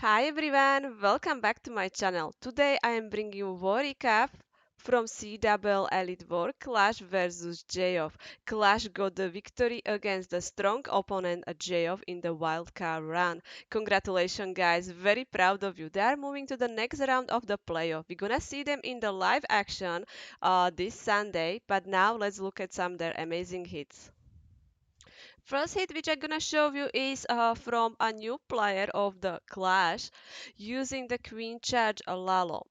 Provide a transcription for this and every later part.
Hi everyone, welcome back to my channel. Today I am bringing you war recap from CWL Elite WildCard versus J-Off. Clash got the victory against the strong opponent J-Off in the wildcard run. Congratulations guys, very proud of you. They are moving to the next round of the playoff. We're gonna see them in the live action this Sunday, but now let's look at some of their amazing hits. First hit which I'm gonna show you is from a new player of the Clash using the Queen Charge Lalo.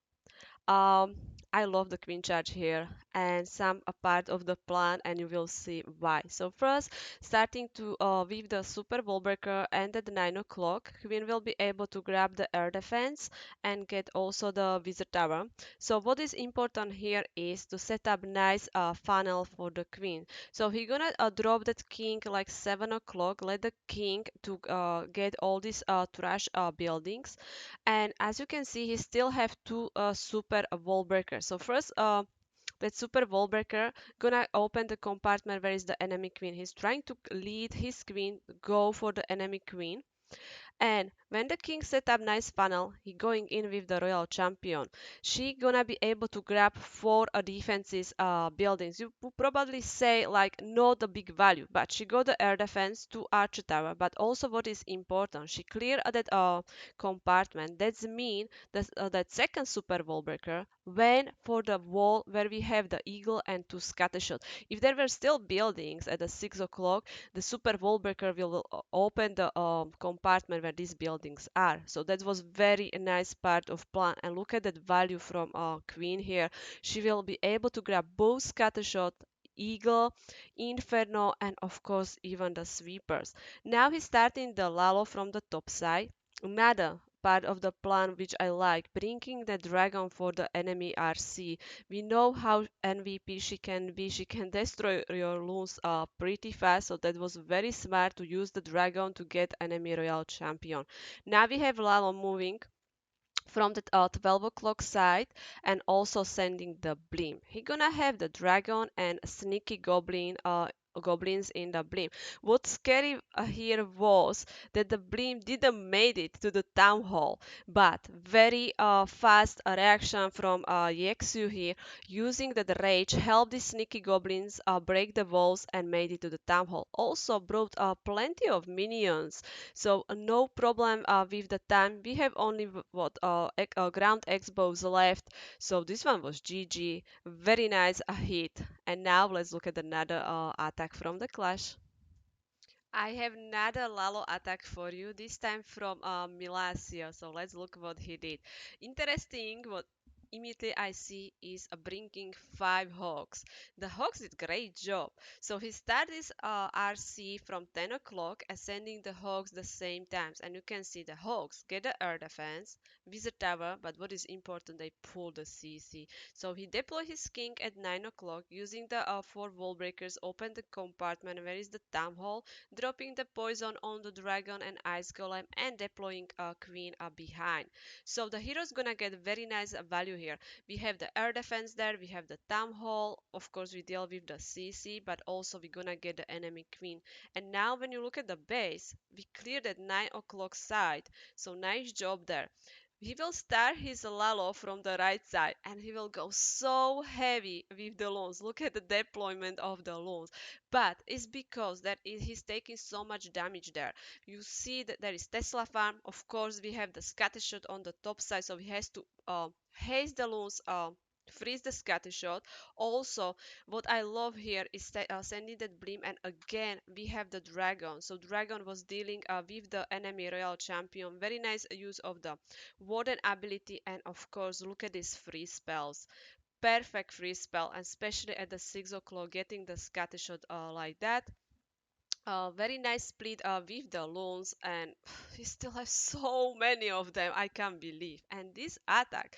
Um, I love the queen charge here and some a part of the plan and you will see why. So first, starting to with the super wall breaker and at 9 o'clock, queen will be able to grab the air defense and get also the wizard tower. So what is important here is to set up nice funnel for the queen. So he gonna drop that king like 7 o'clock, let the king to get all these trash buildings, and as you can see he still have two super wall breakers. So first that super wall breaker gonna open the compartment where is the enemy queen. He's trying to lead his queen go for the enemy queen, and when the king set up nice funnel, he going in with the royal champion. She gonna be able to grab four defenses buildings. You would probably say like not a big value, but she got the air defense to archer tower. But also what is important, she cleared that compartment. That's mean that that second super wall breaker went for the wall where we have the eagle and two scattershot. If there were still buildings at the 6 o'clock, the super wall breaker will open the compartment where these buildings are. So that was very nice part of plan. And look at that value from queen here. She will be able to grab both scattershot, eagle, inferno, and of course even the sweepers. Now he's starting the lalo from the top side. Another part of the plan which I like, bringing the dragon for the enemy RC. We know how MVP she can be. She can destroy your loons pretty fast, so that was very smart to use the dragon to get enemy royal champion. Now we have Lalo moving from the 12 o'clock side and also sending the blim. He gonna have the dragon and sneaky goblins in the blim. What's scary here was that the blim didn't made it to the town hall, but very fast reaction from Yexu here, using the rage helped the sneaky goblins break the walls and made it to the town hall. Also brought plenty of minions, so no problem with the time. We have only what ground expos left. So this one was GG. Very nice hit. And now let's look at another attack from the Clash. I have another Lalo attack for you, this time from Milasio. So let's look what he did. Interesting, what immediately I see is bringing five hogs. The hogs did great job. So he started his RC from 10 o'clock, ascending the hogs the same times. And you can see the hogs get the air defense, visit tower, but what is important, they pull the CC. So he deployed his king at 9 o'clock, using the four wall breakers, open the compartment where is the town hall, dropping the poison on the dragon and ice golem, and deploying a queen behind. So the hero's gonna get very nice value here. We have the air defense there, we have the town hall, of course we deal with the CC, but also we're gonna get the enemy queen. And now when you look at the base, we cleared at 9 o'clock side, so nice job there. He will start his Lalo from the right side and he will go so heavy with the loans. Look at the deployment of the loans. But it's because that he's taking so much damage there. You see that there is Tesla farm. Of course, we have the scattershot on the top side, so he has to haste the loans, freeze the scattershot. Also, what I love here is sending that beam, and again we have the dragon. So dragon was dealing with the enemy royal champion. Very nice use of the warden ability, and of course look at these free spells. Perfect free spell, and especially at the 6 o'clock getting the scattershot like that. Very nice split with the loans, and he still has so many of them. I can't believe. And this attack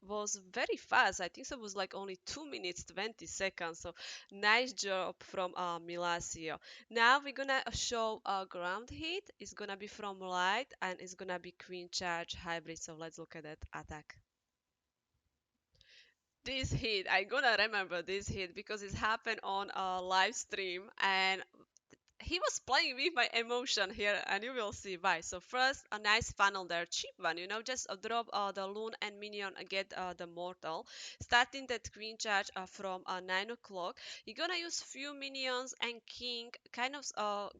was very fast. I think so it was like only 2 minutes 20 seconds. So nice job from Milasio. Now we're gonna show a ground hit. It's gonna be from light and it's gonna be queen charge hybrid. So let's look at that attack. This hit, I gonna remember this hit because it happened on a live stream, and he was playing with my emotion here, and you will see why. So first, a nice funnel there, cheap one, just a drop the loon and minion, get the mortal. Starting that queen charge from 9 o'clock, you're gonna use few minions and king, kind of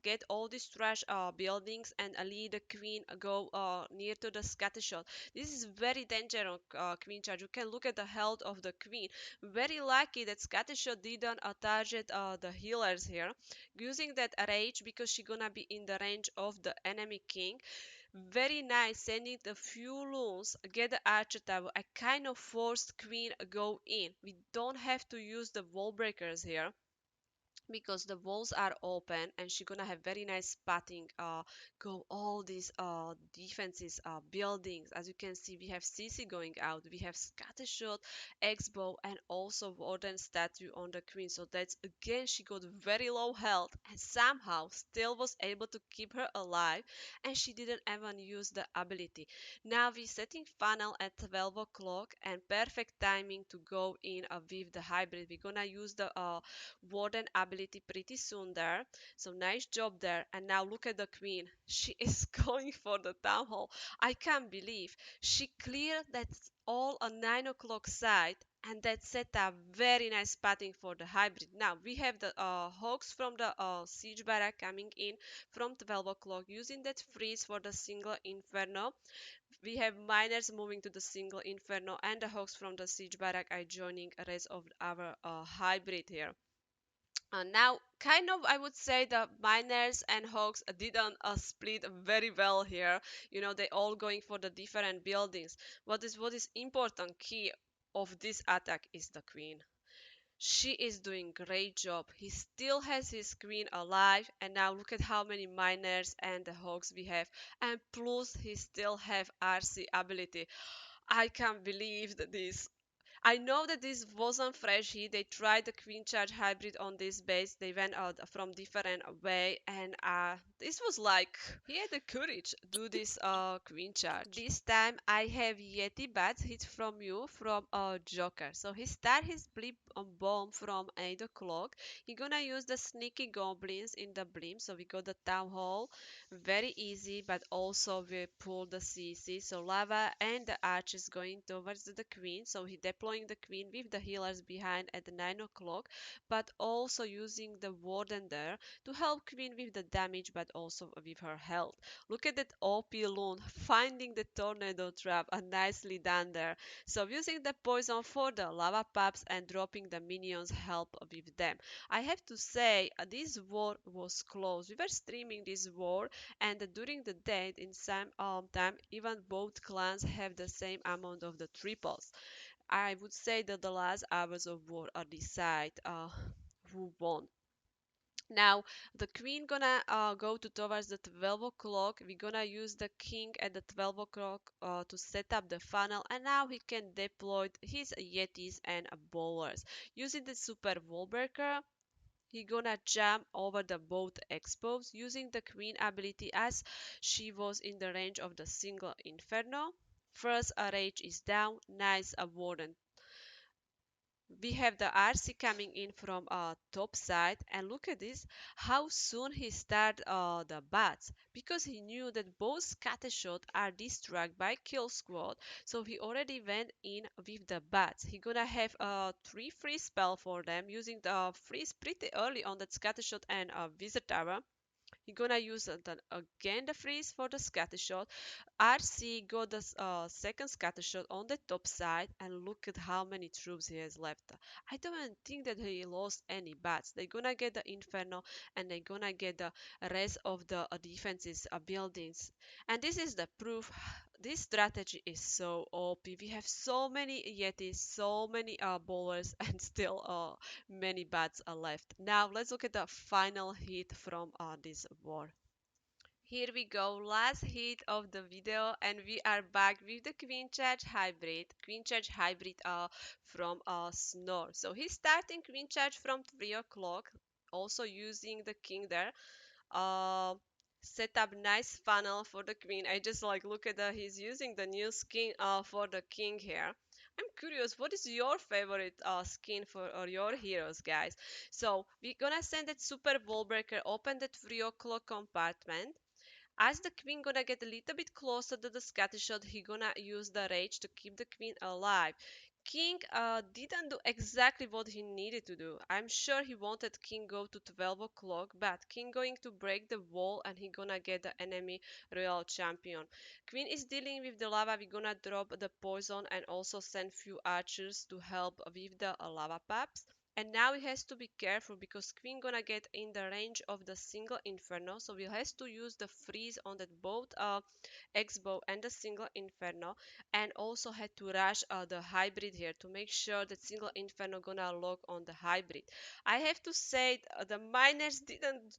get all these trash buildings and lead the queen go near to the scattershot. This is very dangerous queen charge. You can look at the health of the queen. Very lucky that scattershot didn't target the healers here, using that rage because she gonna be in the range of the enemy king. Very nice, sending the few loons, get the archer tower. I kind of forced queen go in. We don't have to use the wall breakers here because the walls are open, and she gonna have very nice spotting go all these defenses buildings. As you can see, we have CC going out, we have scattershot, X-bow, and also warden statue on the queen. So that's again, she got very low health and somehow still was able to keep her alive, and she didn't even use the ability. Now we setting funnel at 12 o'clock, and perfect timing to go in with the hybrid. We're gonna use the warden ability pretty soon there. So nice job there. And now look at the queen. She is going for the town hall. I can't believe she cleared that all on 9 o'clock side, and that set up very nice spotting for the hybrid. Now we have the hawks from the siege barrack coming in from 12 o'clock, using that freeze for the single inferno. We have miners moving to the single inferno, and the hawks from the siege barrack are joining the rest of our hybrid here. Now, kind of, I would say the miners and hogs didn't split very well here. They all going for the different buildings. What is important key of this attack is the queen. She is doing great job. He still has his queen alive, and now look at how many miners and the hogs we have, and plus he still have RC ability. I can't believe that this. I know that this wasn't fresh heat. They tried the queen charge hybrid on this base. They went out from different way, and this was like he had the courage to do this queen charge. This time I have Yeti bats hit from you from Joker. So he start his blip bomb from 8 o'clock. He gonna use the sneaky goblins in the blimp. So we got the town hall, very easy, but also we pull the CC. So lava and the arch is going towards the queen. So he deploying the queen with the healers behind at 9 o'clock, but also using the warden there to help queen with the damage, but also with her health. Look at that OP loon finding the tornado trap, nicely done there. So using the poison for the lava pups and dropping the minions help with them. I have to say, this war was close. We were streaming this war, and during the day in some time, even both clans have the same amount of the triples. I would say that the last hours of war are decide who won. Now the queen gonna go to towards the 12 o'clock. We're gonna use the king at the 12 o'clock to set up the funnel, and now he can deploy his yetis and bowlers using the super wall breaker. He gonna jump over the both expos using the queen ability, as she was in the range of the single inferno. First a rage is down, nice a warden. We have the RC coming in from top side, and look at this, how soon he start the bats, because he knew that both scattershot are distracted by kill squad. So he already went in with the bats. He gonna have a 3 free spell for them, using the freeze pretty early on that scattershot and wizard tower. He gonna use again the freeze for the scatter shot. RC got the second scatter shot on the top side, and look at how many troops he has left. I don't even think that he lost any bats. They're gonna get the Inferno, and they're gonna get the rest of the defenses buildings. And this is the proof. This strategy is so OP. We have so many Yetis, so many bowlers, and still many bats are left. Now let's look at the final hit from this war. Here we go, last hit of the video, and we are back with the Queen Charge Hybrid from Snore. So he's starting Queen Charge from 3 o'clock, also using the King there. Uh, Set up nice funnel for the Queen. I just like look at he's using the new skin for the King here. I'm curious, what is your favorite skin for or your heroes, guys? So we're gonna send that super wall breaker, open that 3 o'clock compartment. As the queen gonna get a little bit closer to the scattershot, he gonna use the rage to keep the queen alive. King didn't do exactly what he needed to do. I'm sure he wanted king go to 12 o'clock, but king going to break the wall and he gonna get the enemy royal champion. Queen is dealing with the lava. We gonna drop the poison and also send few archers to help with the lava paps. And now he has to be careful because queen gonna get in the range of the single inferno, so he has to use the freeze on that both x-bow and the single inferno, and also had to rush the hybrid here to make sure that single inferno gonna lock on the hybrid. I have to say the miners didn't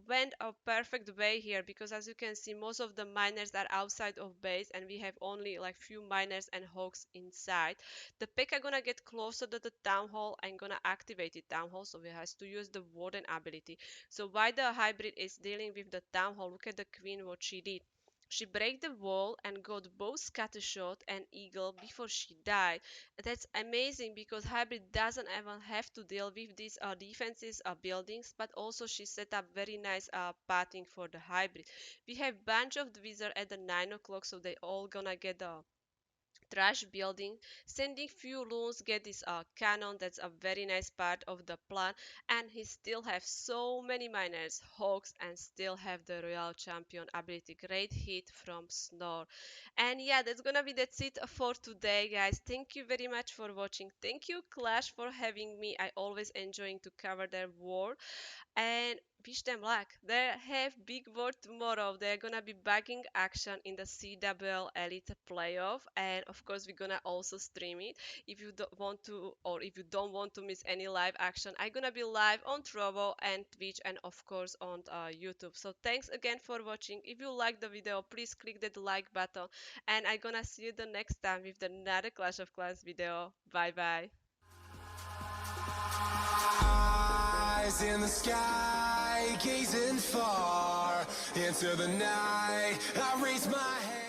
went a perfect way here because as you can see most of the miners are outside of base and we have only like few miners and hogs inside. The P.E.K.K.A gonna get closer to the town hall and gonna activate the town hall, so he has to use the warden ability. So while the hybrid is dealing with the town hall, look at the queen what she did. She break the wall and got both scattershot and eagle before she died. That's amazing because hybrid doesn't even have to deal with these defenses buildings, but also she set up very nice pathing for the hybrid. We have bunch of the wizard at the 9 o'clock, so they all gonna get the trash building, sending few loons, get this cannon. That's a very nice part of the plan, and he still have so many miners, hogs, and still have the royal champion ability. Great hit from Snore. And yeah, that's gonna be that's it for today, guys. Thank you very much for watching. Thank you Clash for having me. I always enjoying to cover their war, and wish them luck. They have big war tomorrow. They're gonna be bagging action in the CWL Elite playoff, and of course we're gonna also stream it. If you don't want to, or if you don't want to miss any live action, I'm gonna be live on Trovo and Twitch, and of course on YouTube. So thanks again for watching. If you like the video, please click that like button, and I'm gonna see you the next time with another Clash of Clans video. Bye bye. Eyes in the sky, gazing far into the night. I raise my head.